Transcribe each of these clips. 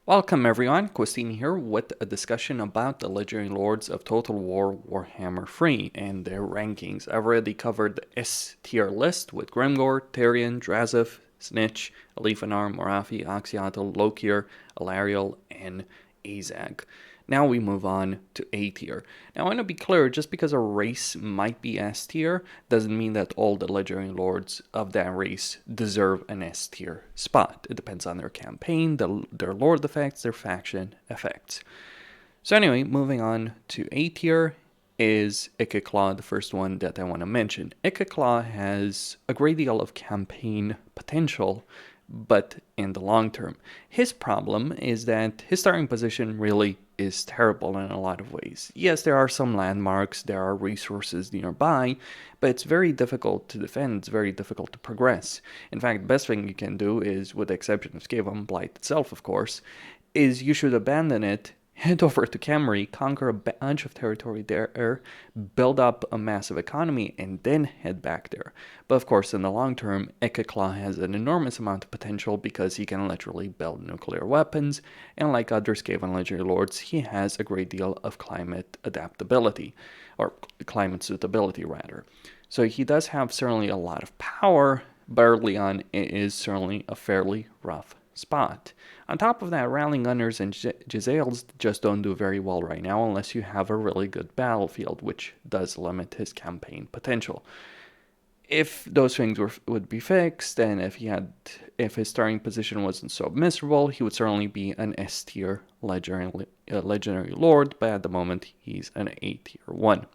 Welcome everyone, Christine here with a discussion about the Legendary Lords of Total War Warhammer 3 and their rankings. I've already covered the S tier list with Grimgor, Tyrion, Drazov, Snitch, Alifanar, Morathi, Oxyatl, Lokir, Alariel, and Azag. Now we move on to A tier. Now I want to be clear, just because a race might be S tier doesn't mean that all the legendary lords of that race deserve an S tier spot. It depends on their campaign, their lord effects, their faction effects. So anyway, moving on to A tier is Ikeclaw, the first one that I want to mention. Ikeclaw has a great deal of campaign potential, but in the long term. His problem is that his starting position really is terrible in a lot of ways. Yes, there are some landmarks, there are resources nearby, but it's very difficult to defend, it's very difficult to progress. In fact, the best thing you can do is, with the exception of Skaven Blight itself, of course, is you should abandon it, head over to Khemri, conquer a bunch of territory there, build up a massive economy, and then head back there. But of course, in the long term, Ikeclaw has an enormous amount of potential because he can literally build nuclear weapons, and like other Skaven Legendary Lords, he has a great deal of climate adaptability, or climate suitability rather. So he does have certainly a lot of power, but early on it is certainly a fairly rough spot. On top of that, Rallying Gunners and Jezzails just don't do very well right now unless you have a really good battlefield, which does limit his campaign potential. If those things would be fixed, and if his starting position wasn't so miserable, he would certainly be an S tier legendary lord, but at the moment he's an A tier 1.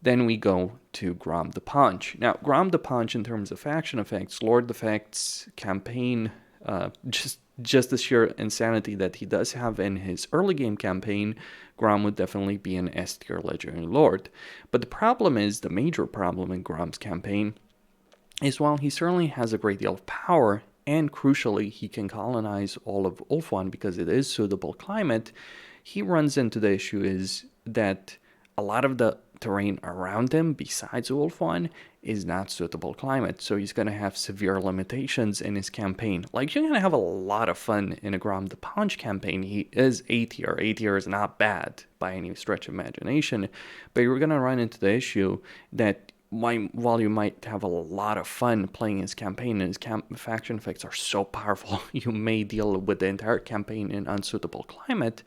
Then we go to Grum the Punch. Now, Grum the Punch, in terms of faction effects, lord effects, campaign, just the sheer insanity that he does have in his early game campaign, Grum would definitely be an S tier legendary lord. But the problem is, the major problem in Grum's campaign is, while he certainly has a great deal of power, and crucially he can colonize all of Ulthuan because it is suitable climate, he runs into the issue is that a lot of the terrain around him, besides Ulthuan, is not suitable climate, so he's going to have severe limitations in his campaign. Like, you're going to have a lot of fun in a Grum the Punch campaign. He is A tier. A tier is not bad by any stretch of imagination, but you're going to run into the issue that while you might have a lot of fun playing his campaign, and his faction effects are so powerful, you may deal with the entire campaign in unsuitable climate,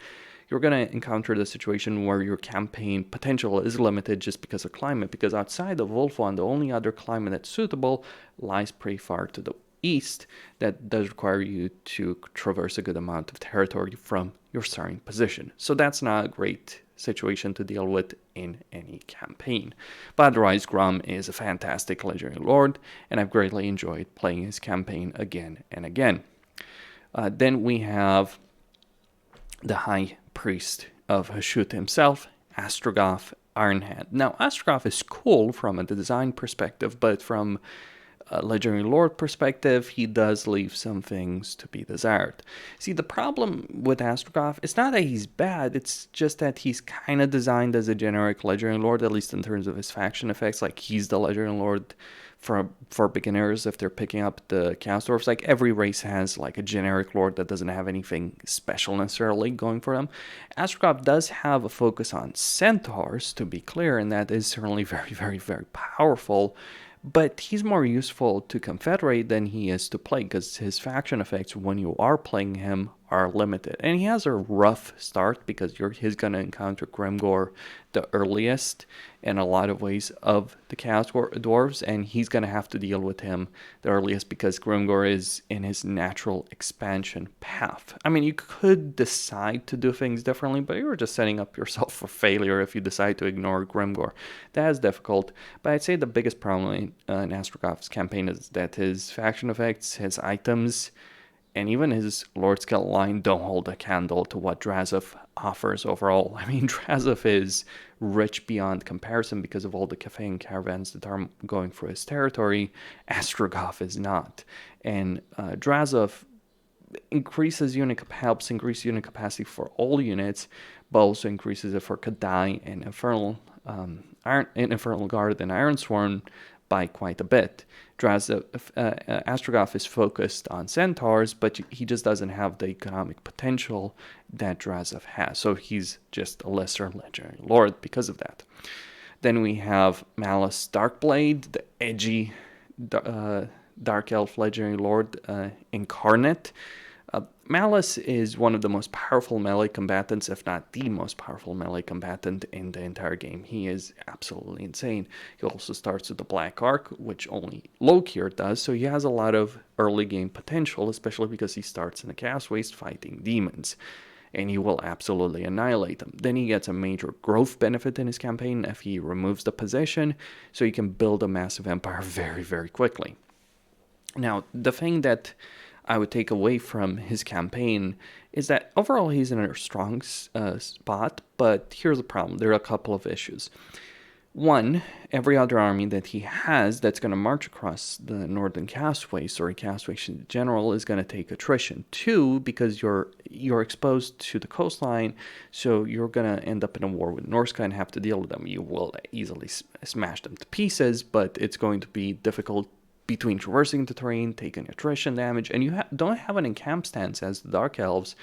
you're going to encounter the situation where your campaign potential is limited just because of climate, because outside of Ulthuan, the only other climate that's suitable lies pretty far to the east that does require you to traverse a good amount of territory from your starting position. So that's not a great situation to deal with in any campaign. But otherwise, Grum is a fantastic legendary lord, and I've greatly enjoyed playing his campaign again and again. Then we have the High Priest of Hashut himself, Astrogoff Ironhand. Now, Astrogoff is cool from a design perspective, but from a legendary lord perspective, he does leave some things to be desired. See, the problem with Astrogoff is not that he's bad, it's just that he's kind of designed as a generic legendary lord, at least in terms of his faction effects. Like, he's the legendary lord for beginners if they're picking up the Chaos Dwarfs. Like, every race has like a generic lord that doesn't have anything special necessarily going for them. Astrogoff does have a focus on centaurs, to be clear, and that is certainly very, very, very powerful. But he's more useful to confederate than he is to play, because his faction effects, when you are playing him, are limited. And he has a rough start because he's going to encounter Grimgor the earliest in a lot of ways of the Chaos Dwarves, and he's going to have to deal with him the earliest because Grimgor is in his natural expansion path. I mean, you could decide to do things differently, but you're just setting up yourself for failure if you decide to ignore Grimgor. That is difficult, but I'd say the biggest problem in Astrogoff's campaign is that his faction effects, his items, and even his Lord Skill line don't hold a candle to what Drazov offers overall. I mean, Drazov is rich beyond comparison because of all the cafe and caravans that are going through his territory. Astrogoff is not. And Drazov helps increase unit capacity for all units, but also increases it for Kadai and Infernal Guard and Ironsworn, by quite a bit. Astrogoff is focused on centaurs, but he just doesn't have the economic potential that Drazov has. So he's just a lesser legendary lord because of that. Then we have Malice Darkblade, the edgy Dark Elf legendary lord incarnate. Malice is one of the most powerful melee combatants, if not the most powerful melee combatant in the entire game. He is absolutely insane. He also starts with the Black Arc, which only Lokier does, so he has a lot of early game potential, especially because he starts in the Chaos Waste fighting demons, and he will absolutely annihilate them. Then he gets a major growth benefit in his campaign if he removes the possession, so he can build a massive empire very, very quickly. Now, the thing that I would take away from his campaign is that overall he's in a strong spot, but here's the problem. There are a couple of issues. One, every other army that he has that's going to march across the northern Castways, or Castways in general, is going to take attrition. Two, because you're exposed to the coastline, so you're going to end up in a war with Norsca and have to deal with them. You will easily smash them to pieces, but it's going to be difficult between traversing the terrain, taking attrition damage, and you don't have an encamp stance as the Dark Elves.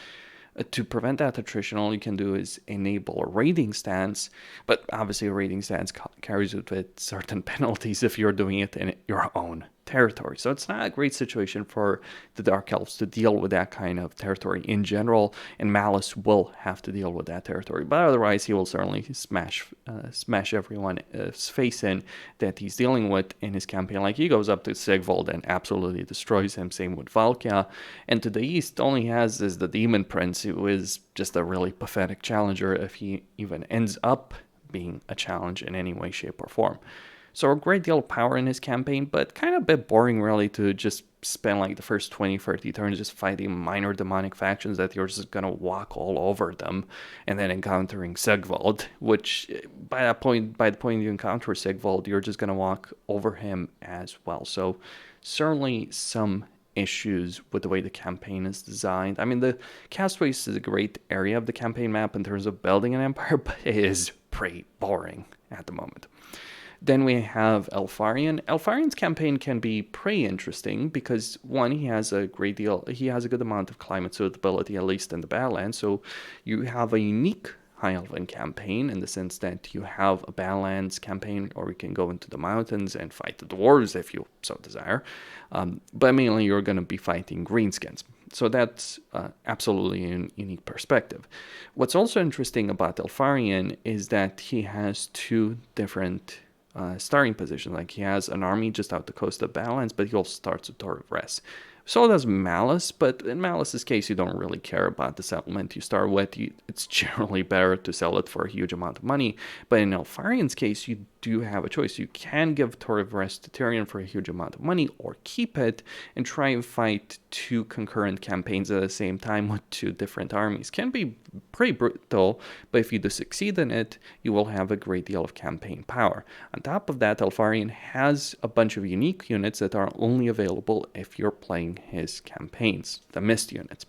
To prevent that attrition, all you can do is enable a raiding stance, but obviously a raiding stance carries with it certain penalties if you're doing it in your own territory. So it's not a great situation for the Dark Elves to deal with that kind of territory in general, and Malice will have to deal with that territory. But otherwise, he will certainly smash everyone's face in that he's dealing with in his campaign. Like, he goes up to Sigvald and absolutely destroys him. Same with Valkia. And to the east, all he has is the Demon Prince, who is just a really pathetic challenger if he even ends up being a challenge in any way, shape, or form. So a great deal of power in his campaign, but kind of a bit boring really to just spend like the first 20, 30 turns just fighting minor demonic factions that you're just going to walk all over them, and then encountering Sigvald, which by the point you encounter Sigvald, you're just going to walk over him as well. So certainly some issues with the way the campaign is designed. I mean, the Castaways is a great area of the campaign map in terms of building an empire, but it is pretty boring at the moment. Then we have Elfarion. Elfarion's campaign can be pretty interesting because, one, he has a good amount of climate suitability, at least in the Badlands. So you have a unique High Elven campaign in the sense that you have a Badlands campaign, or you can go into the mountains and fight the dwarves if you so desire. But mainly you're going to be fighting Greenskins. So that's absolutely a unique perspective. What's also interesting about Elfarion is that he has two different starting position. Like, he has an army just out the coast of Badlands, but he also starts with Tor of Rest. So does Malice, but in Malice's case, you don't really care about the settlement you start with. It's generally better to sell it for a huge amount of money. But in Elfarion's case, you do have a choice. You can give Tor of Rest to Tyrion for a huge amount of money, or keep it and try and fight two concurrent campaigns at the same time with two different armies. Can be pretty brutal, but if you do succeed in it, you will have a great deal of campaign power. On top of that, Elfarion has a bunch of unique units that are only available if you're playing his campaigns, the Mist units,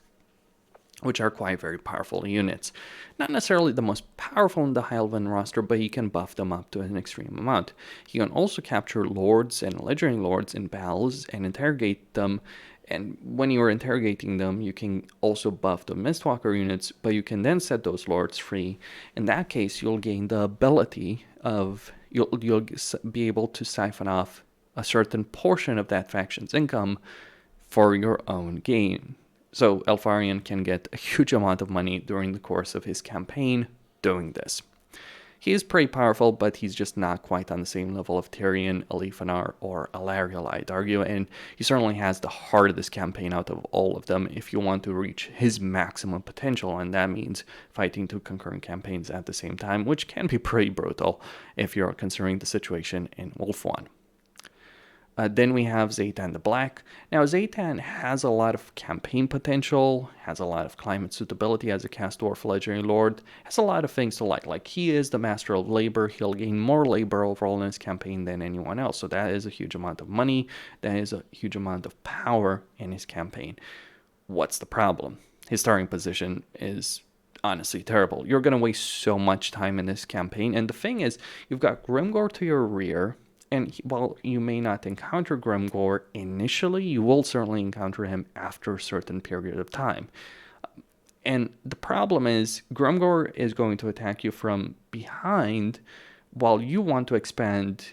which are quite very powerful units. Not necessarily the most powerful in the High Elven roster, but you can buff them up to an extreme amount. You can also capture lords and legendary lords in battles and interrogate them, and when you are interrogating them, you can also buff the Mistwalker units, but you can then set those lords free. In that case, you'll gain the ability of, you'll be able to siphon off a certain portion of that faction's income for your own gain. So Elfarion can get a huge amount of money during the course of his campaign doing this. He is pretty powerful, but he's just not quite on the same level of Tyrion, Alefanar, or Alariel, I'd argue, and he certainly has the hardest campaign out of all of them if you want to reach his maximum potential, and that means fighting two concurrent campaigns at the same time, which can be pretty brutal if you're considering the situation in Wolf 1. Then we have Zeta and the Black. Now, Zeta has a lot of campaign potential, has a lot of climate suitability as a cast dwarf legendary lord, has a lot of things to like. Like, he is the master of labor. He'll gain more labor overall in his campaign than anyone else. So that is a huge amount of money. That is a huge amount of power in his campaign. What's the problem? His starting position is honestly terrible. You're going to waste so much time in this campaign. And the thing is, you've got Grimgor to your rear, And while you may not encounter Grimgor initially, you will certainly encounter him after a certain period of time. And the problem is, Grimgor is going to attack you from behind while you want to expand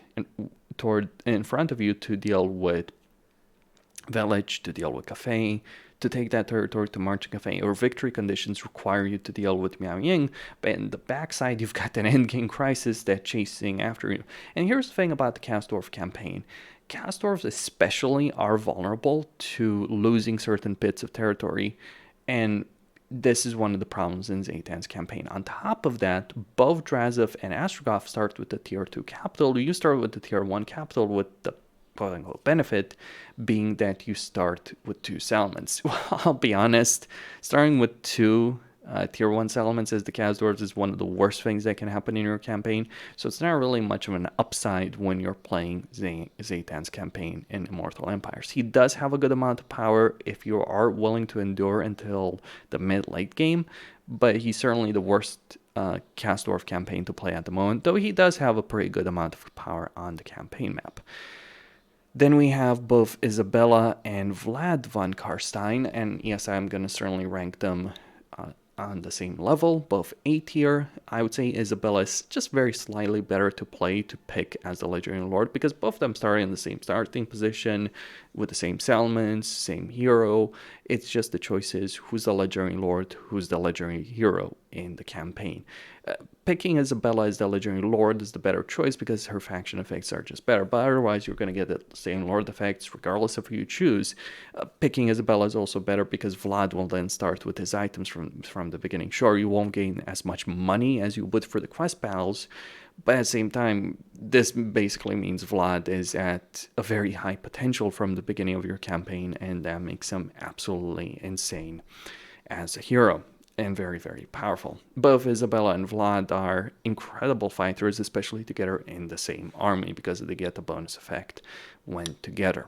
in front of you to deal with village, to deal with cafe, to take that territory to march cafe, or victory conditions require you to deal with Miao Ying, but in the backside you've got an endgame crisis that's chasing after you. And here's the thing about the Kastorf campaign. Kastorfs especially are vulnerable to losing certain bits of territory, and this is one of the problems in Zetan's campaign. On top of that, both Drazov and Astrogoff start with the tier 2 capital. You start with the tier 1 capital with the quote-unquote benefit being that you start with 2 settlements. Well, I'll be honest, starting with 2 tier 1 settlements as the Kasdorfs is one of the worst things that can happen in your campaign, so it's not really much of an upside when you're playing Zetan's campaign in Immortal Empires. He does have a good amount of power if you are willing to endure until the mid-late game, but he's certainly the worst Kasdorf campaign to play at the moment, though he does have a pretty good amount of power on the campaign map. Then we have both Isabella and Vlad von Karstein, and yes, I'm going to certainly rank them on the same level, both A tier. I would say Isabella is just very slightly better to play, to pick as the Legendary Lord, because both of them start in the same starting position, with the same settlements, same hero. It's just the choice is who's the Legendary Lord, who's the Legendary Hero in the campaign. Picking Isabella as the Legendary Lord is the better choice because her faction effects are just better, but otherwise you're going to get the same Lord effects regardless of who you choose. Picking Isabella is also better because Vlad will then start with his items from the beginning. Sure, you won't gain as much money as you would for the quest battles, but at the same time, this basically means Vlad is at a very high potential from the beginning of your campaign, and that makes him absolutely insane as a hero. And very, very powerful. Both Isabella and Vlad are incredible fighters, especially together in the same army, because they get the bonus effect when together.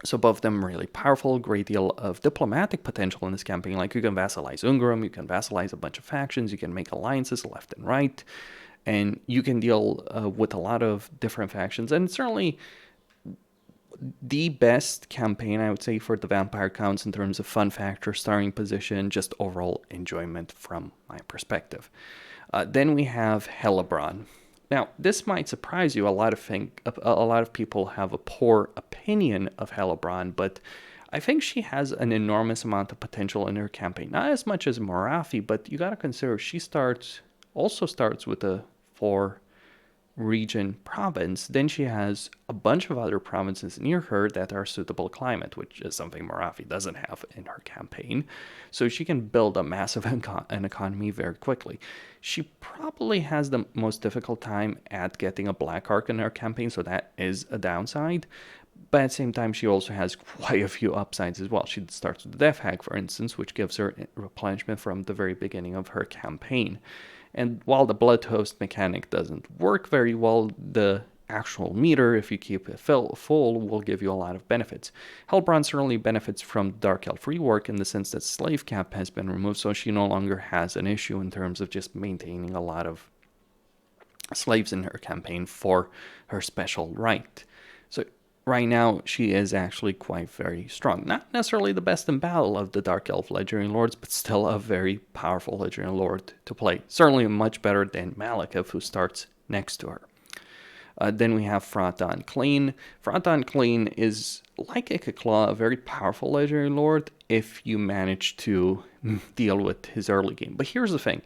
So both of them really powerful, great deal of diplomatic potential in this campaign. Like you can vassalize Ungrum, you can vassalize a bunch of factions, you can make alliances left and right, and you can deal with a lot of different factions. And certainly the best campaign, I would say, for the vampire counts in terms of fun factor, starting position, just overall enjoyment from my perspective. Then we have Hellebron. Now, this might surprise you. A lot of people have a poor opinion of Hellebron, but I think she has an enormous amount of potential in her campaign. Not as much as Morathi, but you got to consider she also starts with a 4 region province. Then she has a bunch of other provinces near her that are suitable climate, which is something Morathi doesn't have in her campaign. So she can build a massive an economy very quickly. She probably has the most difficult time at getting a black arc in her campaign, so that is a downside. But at the same time, she also has quite a few upsides as well. She starts with the Death Hag, for instance, which gives her replenishment from the very beginning of her campaign. And while the Blood Host mechanic doesn't work very well, the actual meter, if you keep it full, will give you a lot of benefits. Hellebron certainly benefits from Dark Elf rework in the sense that slave cap has been removed, so she no longer has an issue in terms of just maintaining a lot of slaves in her campaign for her special right. So right now, she is actually quite very strong. Not necessarily the best in battle of the Dark Elf Legendary Lords, but still a very powerful Legendary Lord to play. Certainly much better than Malakiv, who starts next to her. Then we have Fraught Clean. Fraught Clean is, like Ikeclaw, a very powerful Legendary Lord if you manage to deal with his early game. But here's the thing,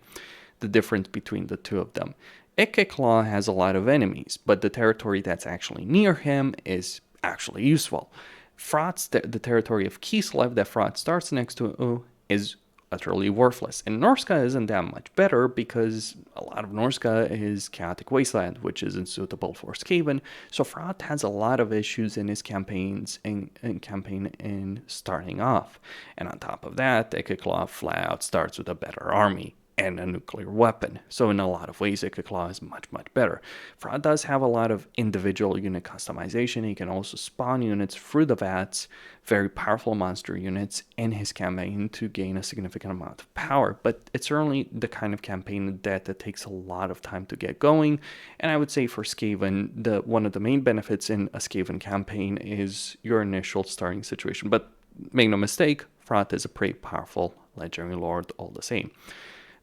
the difference between the two of them. Ikeclaw has a lot of enemies, but the territory that's actually near him is actually useful. Fraught's the territory of Kislev that Fraught starts next to is utterly worthless. And Norska isn't that much better because a lot of Norska is Chaotic Wasteland, which isn't suitable for Skaven. So Fraught has a lot of issues in his campaigns in starting off. And on top of that, Ikeclaw flat out starts with a better army. and a nuclear weapon. So in a lot of ways, Ikeclaw is much, much better. Vlad does have a lot of individual unit customization. He can also spawn units through the vats, very powerful monster units in his campaign to gain a significant amount of power. But it's certainly the kind of campaign that takes a lot of time to get going. And I would say for Skaven, one of the main benefits in a Skaven campaign is your initial starting situation. But make no mistake, Vlad is a pretty powerful legendary lord all the same.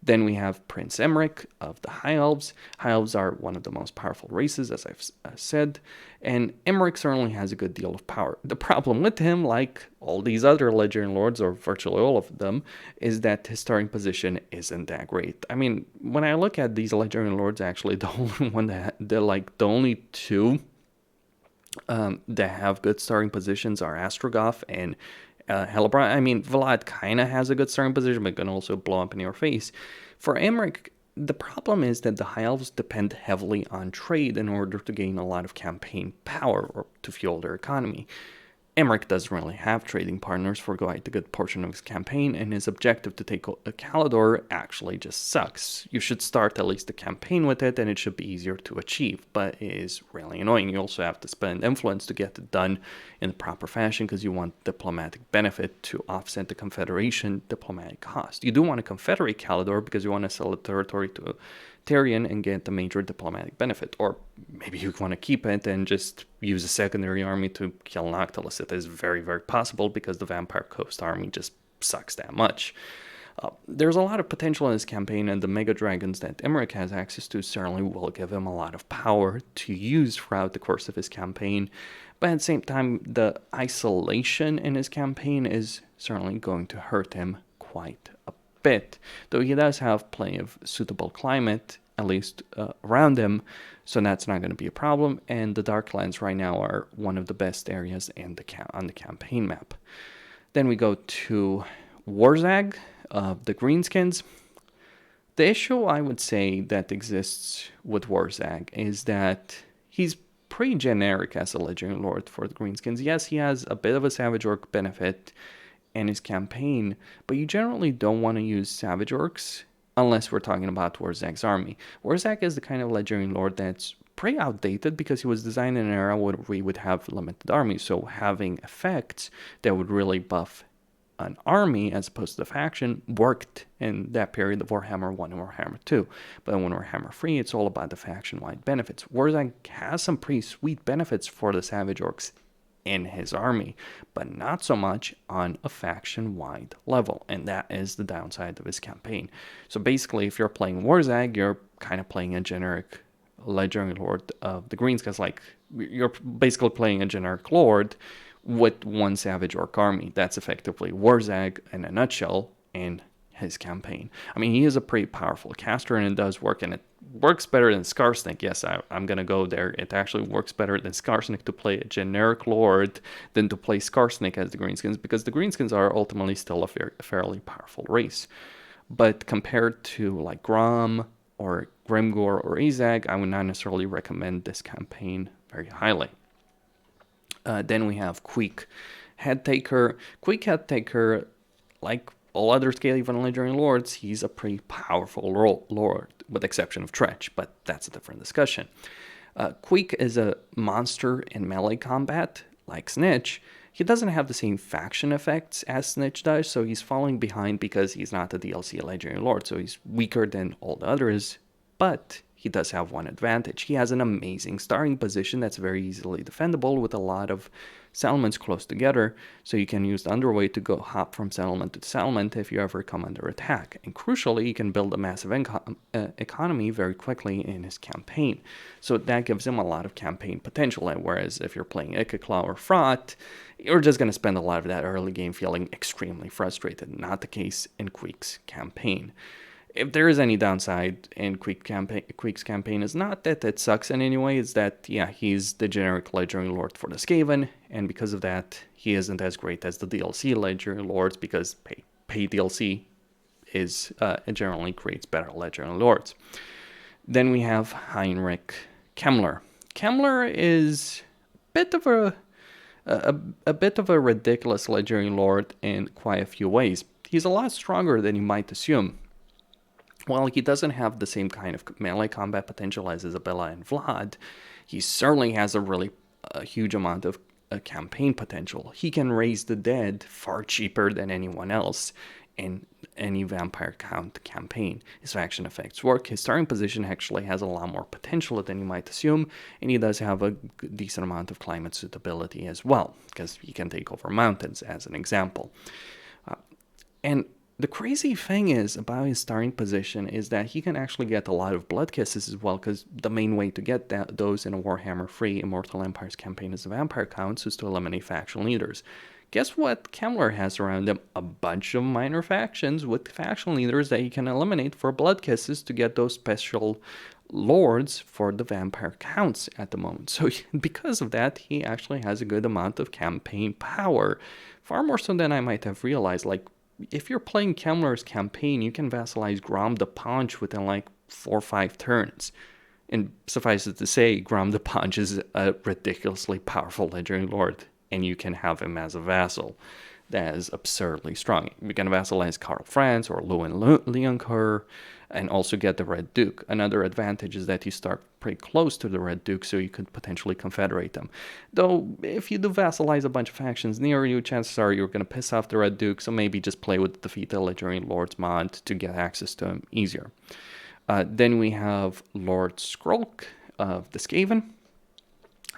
Then we have Prince Emeric of the High Elves. High Elves are one of the most powerful races, as I've said, and Emeric certainly has a good deal of power. The problem with him, like all these other legendary lords, or virtually all of them, is that his starting position isn't that great. I mean, when I look at these legendary lords, actually, the only one the only two that have good starting positions are Astrogoff and Hellebron. I mean, Vlad kind of has a good starting position, but can also blow up in your face. For Emeric, the problem is that the High Elves depend heavily on trade in order to gain a lot of campaign power or to fuel their economy. Emeric doesn't really have trading partners for quite a good portion of his campaign, and his objective to take a Calador actually just sucks. You should start at least the campaign with it, and it should be easier to achieve, but it is really annoying. You also have to spend influence to get it done in the proper fashion because you want diplomatic benefit to offset the Confederation diplomatic cost. You do want to confederate Calador because you want to sell the territory to Tyrion and get the major diplomatic benefit, or maybe you want to keep it and just use a secondary army to kill Noctilus. It is very, very possible because the Vampire Coast army just sucks that much. There's a lot of potential in this campaign, and the Mega Dragons that Emeric has access to certainly will give him a lot of power to use throughout the course of his campaign. But at the same time, the isolation in his campaign is certainly going to hurt him quite a bit, though he does have plenty of suitable climate, at least around him, so that's not going to be a problem. And the Darklands right now are one of the best areas on the campaign map. Then we go to Warzag of the Greenskins. The issue I would say that exists with Warzag is that he's pretty generic as a legendary lord for the Greenskins. Yes, he has a bit of a Savage Orc benefit in his campaign, but you generally don't want to use Savage Orcs unless we're talking about Warzag's army. Warzag is the kind of legendary lord that's pretty outdated because he was designed in an era where we would have limited armies, so having effects that would really buff an army as opposed to the faction worked in that period of Warhammer 1 and Warhammer 2. But when Warhammer 3, it's all about the faction-wide benefits. Warzag has some pretty sweet benefits for the Savage Orcs in his army, but not so much on a faction-wide level, and that is the downside of his campaign. So basically, if you're playing Warzag, you're kind of playing a generic legendary lord of the Greenskins, like you're basically playing a generic lord with one Savage Orc army. That's effectively Warzag in a nutshell in his campaign. I mean, he is a pretty powerful caster, and it does work, and it works better than Skarsnik. Yes, I'm going to go there. It actually works better than Skarsnik to play a generic lord than to play Skarsnik as the Greenskins, because the Greenskins are ultimately still a fairly powerful race. But compared to like Grum or Grimgor or Azag, I would not necessarily recommend this campaign very highly. Then we have Queek Headtaker. Queek Headtaker, like all other Skaven legendary lords, he's a pretty powerful lord, with the exception of Tretch, but that's a different discussion. Queek is a monster in melee combat, like Snitch. He doesn't have the same faction effects as Snitch does, so he's falling behind because he's not a DLC legendary lord, so he's weaker than all the others, but he does have one advantage. He has an amazing starting position that's very easily defendable with a lot of settlements close together, so you can use the underway to go hop from settlement to settlement if you ever come under attack. And crucially, you can build a massive economy very quickly in his campaign. So that gives him a lot of campaign potential, whereas if you're playing Ikeclaw or Fraught, you're just going to spend a lot of that early game feeling extremely frustrated. Not the case in Queek's campaign. If there is any downside in Queek's campaign, is not that it sucks in any way, it's that, yeah, he's the generic legendary lord for the Skaven, and because of that, he isn't as great as the DLC legendary lords, because pay DLC is it generally creates better legendary lords. Then we have Heinrich Kemler. Kemler is a bit of a ridiculous legendary lord in quite a few ways. He's a lot stronger than you might assume. while he doesn't have the same kind of melee combat potential as Isabella and Vlad, he certainly has a huge amount of campaign potential. He can raise the dead far cheaper than anyone else in any Vampire Count campaign. His faction effects work. His starting position actually has a lot more potential than you might assume, and he does have a decent amount of climate suitability as well, because he can take over mountains, as an example. And the crazy thing is about his starting position is that he can actually get a lot of blood kisses as well, because the main way to get those in a Warhammer free Immortal Empires campaign as a Vampire Counts is to eliminate faction leaders. Guess what Kemler has around him? A bunch of minor factions with faction leaders that he can eliminate for blood kisses to get those special lords for the Vampire Counts at the moment. So because of that, he actually has a good amount of campaign power. Far more so than I might have realized. Like, if you're playing Kemler's campaign, you can vassalize Grum the Punch within like 4 or 5 turns. And suffice it to say, Grum the Punch is a ridiculously powerful legendary lord, and you can have him as a vassal. That is absurdly strong. You can vassalize Karl Franz or Lewin Leoncoeur, and also get the Red Duke. Another advantage is that you start pretty close to the Red Duke, so you could potentially confederate them. Though, if you do vassalize a bunch of factions near you, chances are you're going to piss off the Red Duke, so maybe just play with the Defeat the Legendary Lords mod to get access to him easier. Then we have Lord Skrolk of the Skaven.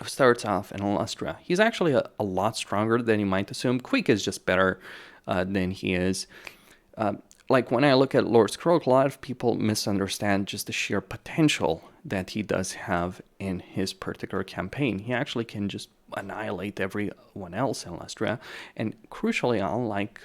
Starts off in Illustria. He's actually a lot stronger than you might assume. Queek is just better than he is. Like, when I look at Lord Skrolk, a lot of people misunderstand just the sheer potential that he does have in his particular campaign. He actually can just annihilate everyone else in Illustria. And crucially, unlike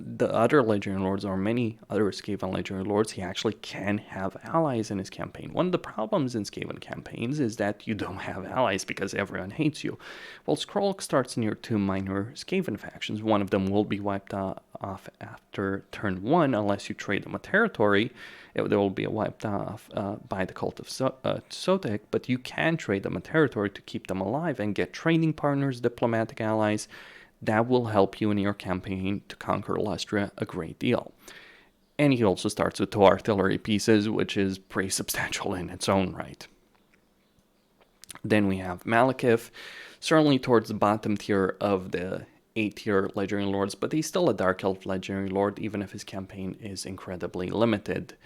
the other Legendary Lords or many other Skaven Legendary Lords, he actually can have allies in his campaign. One of the problems in Skaven campaigns is that you don't have allies because everyone hates you. Well, Skrolk starts near 2 minor Skaven factions. One of them will be wiped off after turn 1 unless you trade them a territory. They will be wiped off by the Cult of Sotek, but you can trade them a territory to keep them alive and get trading partners, diplomatic allies. That will help you in your campaign to conquer Illustria a great deal. And he also starts with 2 artillery pieces, which is pretty substantial in its own right. Then we have Malakiv, certainly towards the bottom tier of the A-tier Legendary Lords, but he's still a Dark Elf Legendary Lord, even if his campaign is incredibly limited.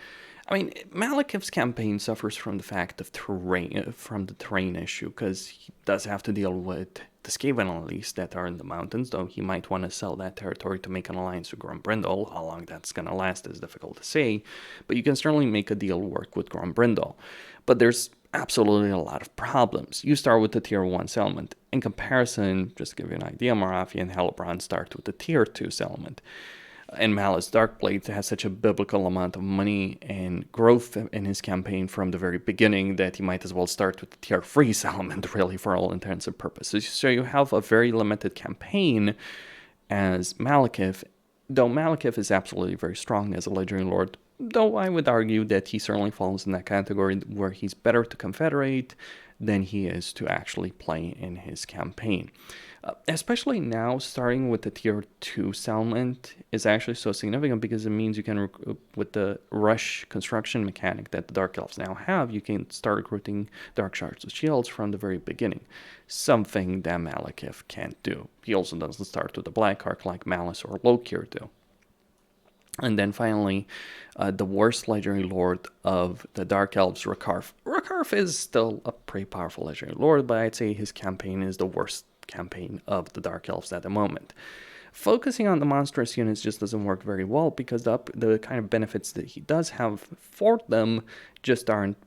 I mean, Malakiv's campaign suffers from the fact of the terrain issue, because he does have to deal with the Skaven at least that are in the mountains, though he might want to sell that territory to make an alliance with Grumbrindle. How long that's going to last is difficult to say, but you can certainly make a deal work with Grumbrindle. But there's absolutely a lot of problems. You start with the tier 1 settlement. In comparison, just to give you an idea, Moravia and Hellebron start with the tier 2 settlement. And Malice Darkblade has such a biblical amount of money and growth in his campaign from the very beginning that he might as well start with the tier 3 settlement, really, for all intents and purposes. So you have a very limited campaign as Malakiv, though Malakiv is absolutely very strong as a Legendary Lord, though I would argue that he certainly falls in that category where he's better to confederate than he is to actually play in his campaign. Especially now, starting with the tier 2 settlement is actually so significant because it means you can, with the rush construction mechanic that the Dark Elves now have, you can start recruiting Dark Shards of Shields from the very beginning. Something that Malakiv can't do. He also doesn't start with the Black Arc like Malice or Lokir do. And then finally, the worst Legendary Lord of the Dark Elves, Recarf. Recarf is still a pretty powerful Legendary Lord, but I'd say his campaign is the worst campaign of the Dark Elves at the moment. Focusing on the monstrous units just doesn't work very well because the kind of benefits that he does have for them just aren't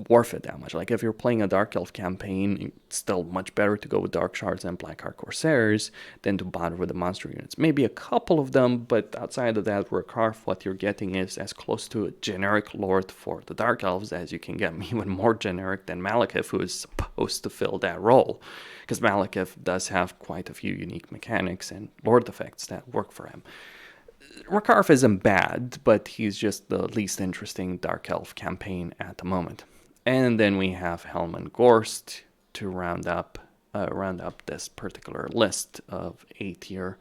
worth it that much. Like, if you're playing a Dark Elf campaign, it's still much better to go with Dark Shards and Black Arc Corsairs than to bother with the monster units. Maybe a couple of them, but outside of that, Recarf, what you're getting is as close to a generic lord for the Dark Elves as you can get, even more generic than Malakiv, who is supposed to fill that role. Because Malakiv does have quite a few unique mechanics and lord effects that work for him. Recarf isn't bad, but he's just the least interesting Dark Elf campaign at the moment. And then we have Helman Gorst to round up this particular list of A-tier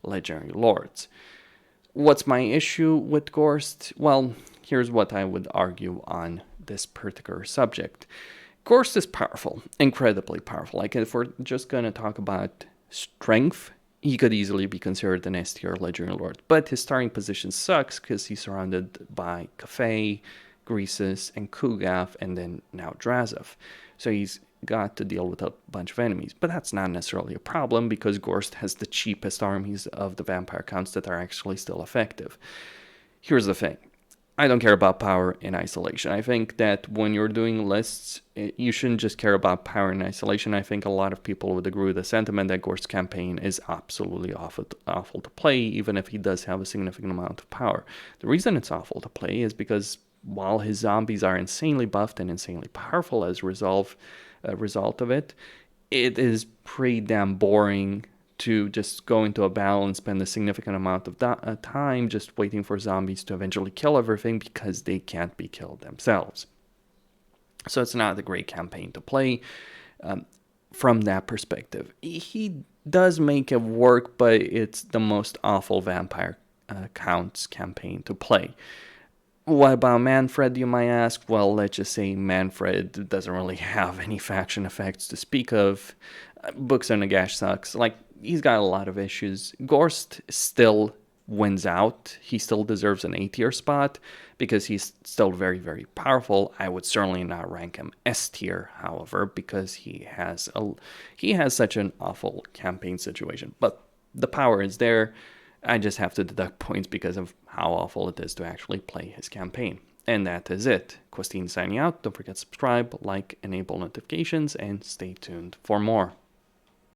Legendary Lords. What's my issue with Gorst? Well, here's what I would argue on this particular subject. Gorst is powerful, incredibly powerful. Like, if we're just going to talk about strength, he could easily be considered an S-tier Legendary Lord. But his starting position sucks because he's surrounded by Cafe, Greases, and Kugaf, and then now Drazov. So he's got to deal with a bunch of enemies. But that's not necessarily a problem because Gorst has the cheapest armies of the vampire counts that are actually still effective. Here's the thing. I don't care about power in isolation. I think that when you're doing lists, you shouldn't just care about power in isolation. I think a lot of people would agree with the sentiment that Gorst's campaign is absolutely awful to play, even if he does have a significant amount of power. The reason it's awful to play is because while his zombies are insanely buffed and insanely powerful as a result of it, it is pretty damn boring to just go into a battle and spend a significant amount of time just waiting for zombies to eventually kill everything because they can't be killed themselves. So it's not a great campaign to play from that perspective. He does make it work, but it's the most awful vampire counts campaign to play. What about Manfred, you might ask? Well, let's just say Manfred doesn't really have any faction effects to speak of. Books on Nagash sucks. Like, he's got a lot of issues. Gorst still wins out. He still deserves an A-tier spot because he's still very, very powerful. I would certainly not rank him S-tier, however, because he has such an awful campaign situation. But the power is there. I just have to deduct points because of how awful it is to actually play his campaign. And that is it. Questine signing out. Don't forget to subscribe, like, enable notifications, and stay tuned for more.